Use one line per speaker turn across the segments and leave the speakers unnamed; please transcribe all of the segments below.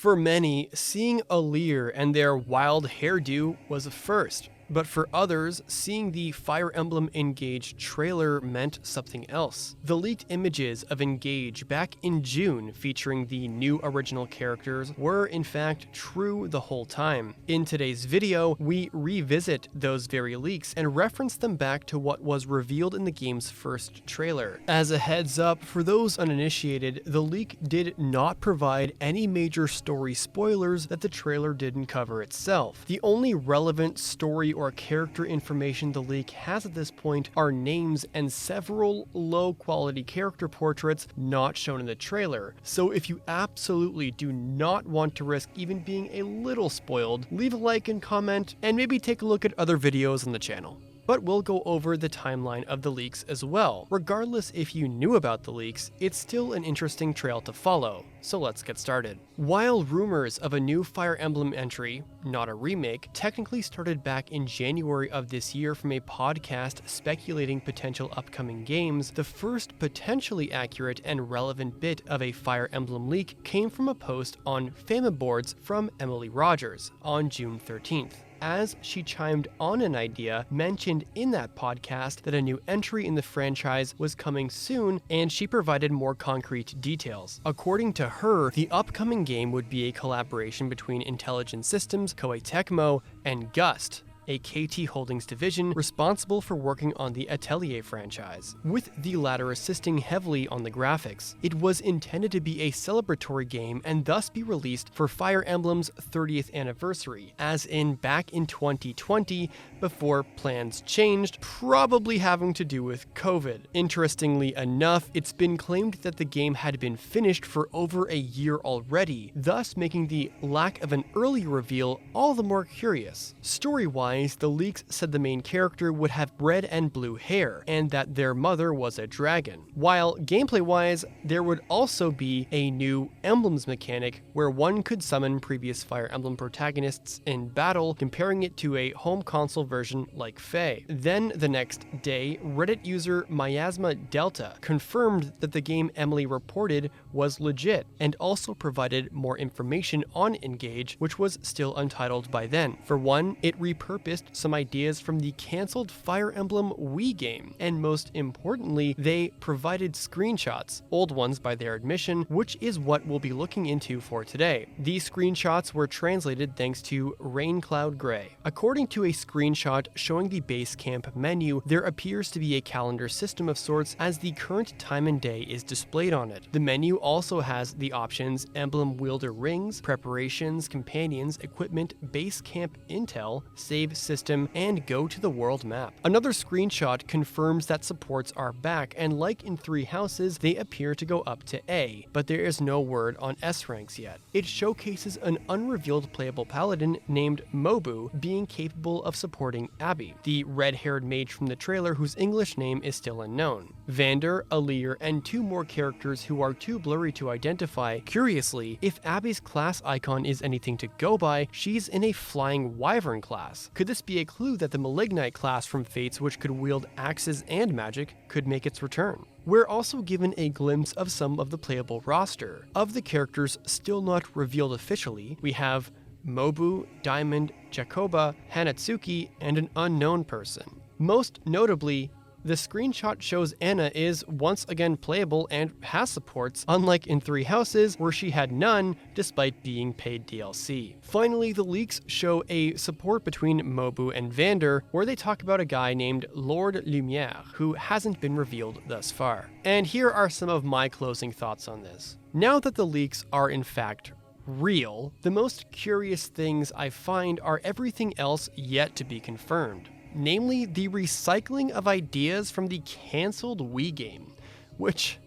For many, seeing Elyos and their wild hairdo was a first. But for others, seeing the Fire Emblem Engage trailer meant something else. The leaked images of Engage back in June featuring the new original characters were in fact true the whole time. In today's video, we revisit those very leaks and reference them back to what was revealed in the game's first trailer. As a heads up, for those uninitiated, the leak did not provide any major story spoilers that the trailer didn't cover itself. The only relevant story or character information the leak has at this point are names and several low-quality character portraits not shown in the trailer. So if you absolutely do not want to risk even being a little spoiled, leave a like and comment, and maybe take a look at other videos on the channel. But we'll go over the timeline of the leaks as well. Regardless if you knew about the leaks, it's still an interesting trail to follow, so let's get started. While rumors of a new Fire Emblem entry, not a remake, technically started back in January of this year from a podcast speculating potential upcoming games, the first potentially accurate and relevant bit of a Fire Emblem leak came from a post on Famiboards from Emily Rogers on June 13th. As she chimed on an idea mentioned in that podcast that a new entry in the franchise was coming soon, and she provided more concrete details. According to her, the upcoming game would be a collaboration between Intelligent Systems, Koei Tecmo, and Gust, a KT Holdings division responsible for working on the Atelier franchise, with the latter assisting heavily on the graphics. It was intended to be a celebratory game and thus be released for Fire Emblem's 30th anniversary, as in back in 2020 before plans changed, probably having to do with COVID. Interestingly enough, it's been claimed that the game had been finished for over a year already, thus making the lack of an early reveal all the more curious. Story-wise, the leaks said the main character would have red and blue hair, and that their mother was a dragon. While gameplay-wise, there would also be a new emblems mechanic where one could summon previous Fire Emblem protagonists in battle, comparing it to a home console version like Fae. Then the next day, Reddit user Miasma Delta confirmed that the game Emily reported was legit, and also provided more information on Engage, which was still untitled by then. For one, it repurposed some ideas from the cancelled Fire Emblem Wii game, and most importantly, they provided screenshots, old ones by their admission, which is what we'll be looking into for today. These screenshots were translated thanks to Raincloud Grey. According to a screenshot showing the base camp menu, there appears to be a calendar system of sorts as the current time and day is displayed on it. The menu also has the options Emblem Wielder Rings, Preparations, Companions, Equipment, Base Camp Intel, Save System, and Go to the World Map. Another screenshot confirms that supports are back, and like in Three Houses, they appear to go up to A, but there is no word on S ranks yet. It showcases an unrevealed playable paladin named Mobu being capable of supporting Abby, the red-haired mage from the trailer whose English name is still unknown. Vander, Elyos, and two more characters who are too blurry to identify. Curiously, if Abby's class icon is anything to go by, she's in a flying wyvern class. Could this be a clue that the Malignite class from Fates, which could wield axes and magic, could make its return? We're also given a glimpse of some of the playable roster. Of the characters still not revealed officially, we have Mobu, Diamond, Jacoba, Hanatsuki, and an unknown person. Most notably, the screenshot shows Anna is once again playable and has supports, unlike in Three Houses, where she had none despite being paid DLC. Finally, the leaks show a support between Mobu and Vander, where they talk about a guy named Lord Lumiere, who hasn't been revealed thus far. And here are some of my closing thoughts on this. Now that the leaks are in fact real, the most curious things I find are everything else yet to be confirmed. Namely, the recycling of ideas from the cancelled Wii game, which,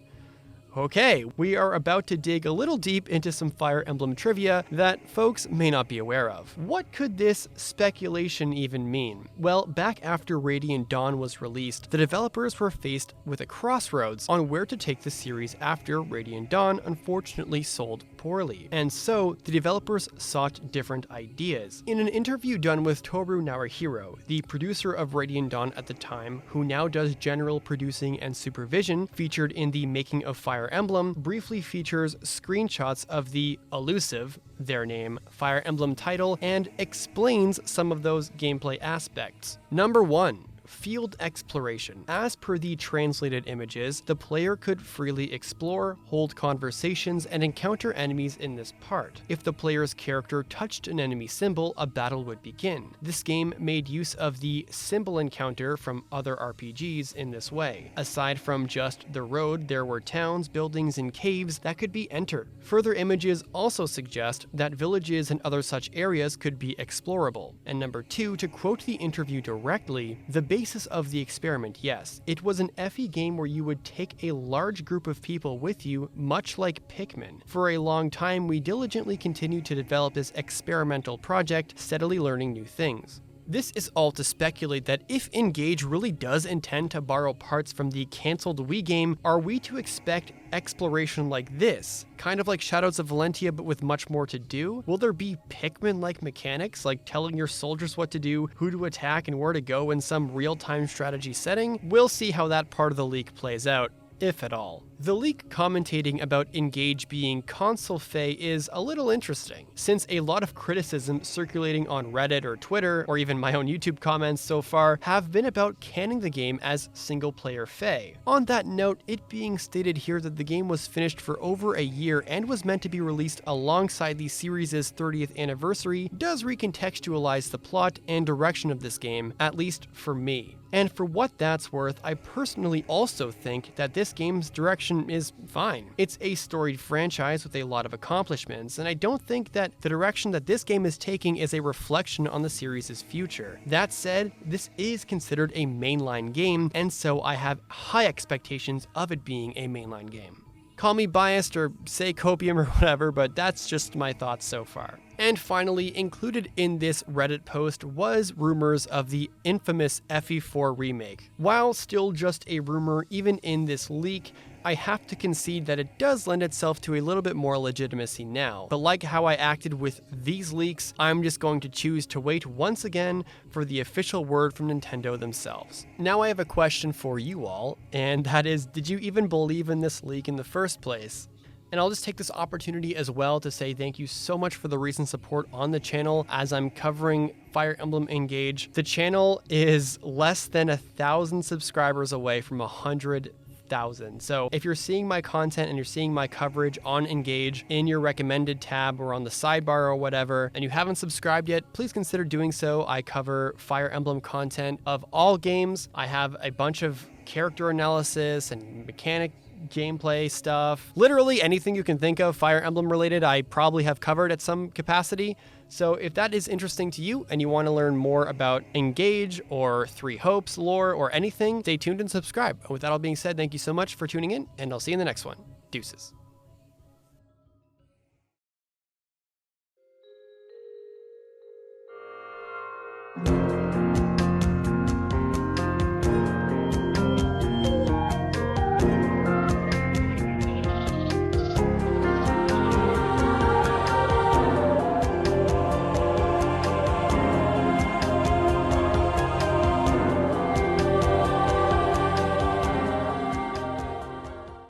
okay, we are about to dig a little deep into some Fire Emblem trivia that folks may not be aware of. What could this speculation even mean? Well, back after Radiant Dawn was released, the developers were faced with a crossroads on where to take the series after Radiant Dawn unfortunately sold poorly. poorly, and so the developers sought different ideas. In an interview done with Toru Naohiro, the producer of Radiant Dawn at the time, who now does general producing and supervision, featured in the making of Fire Emblem, briefly features screenshots of the elusive, their name, Fire Emblem title, and explains some of those gameplay aspects. Number 1. Field exploration. As per the translated images, the player could freely explore, hold conversations, and encounter enemies in this part. If the player's character touched an enemy symbol, a battle would begin. This game made use of the symbol encounter from other RPGs in this way. Aside from just the road, there were towns, buildings, and caves that could be entered. Further images also suggest that villages and other such areas could be explorable. And number 2, to quote the interview directly, the basis of the experiment, yes, it was an FE game where you would take a large group of people with you, much like Pikmin. For a long time, we diligently continued to develop this experimental project, steadily learning new things. This is all to speculate that if Engage really does intend to borrow parts from the cancelled Wii game, are we to expect exploration like this? Kind of like Shadows of Valentia, but with much more to do? Will there be Pikmin-like mechanics, like telling your soldiers what to do, who to attack, and where to go in some real-time strategy setting? We'll see how that part of the leak plays out, if at all. The leak commentating about Engage being console Fae is a little interesting, since a lot of criticism circulating on Reddit or Twitter, or even my own YouTube comments so far, have been about canning the game as single-player Fae. On that note, it being stated here that the game was finished for over a year and was meant to be released alongside the series' 30th anniversary does recontextualize the plot and direction of this game, at least for me. And for what that's worth, I personally also think that this game's direction is fine. It's a storied franchise with a lot of accomplishments, and I don't think that the direction that this game is taking is a reflection on the series' future. That said, this is considered a mainline game, and so I have high expectations of it being a mainline game. Call me biased or say copium or whatever, but that's just my thoughts so far. And finally, included in this Reddit post was rumors of the infamous FE4 remake. While still just a rumor even in this leak, I have to concede that it does lend itself to a little bit more legitimacy now. But like how I acted with these leaks, I'm just going to choose to wait once again for the official word from Nintendo themselves. Now I have a question for you all, and that is, did you even believe in this leak in the first place? And I'll just take this opportunity as well to say thank you so much for the recent support on the channel as I'm covering Fire Emblem Engage. The channel is less than 1,000 subscribers away from 100,000. So if you're seeing my content and you're seeing my coverage on Engage in your recommended tab or on the sidebar or whatever, and you haven't subscribed yet, please consider doing so. I cover Fire Emblem content of all games. I have a bunch of character analysis and mechanic gameplay stuff. Literally anything you can think of Fire Emblem related, I probably have covered at some capacity. So if that is interesting to you and you want to learn more about Engage or Three Hopes lore or anything, stay tuned and subscribe. With that all being said, thank you so much for tuning in, and I'll see you in the next one. Deuces.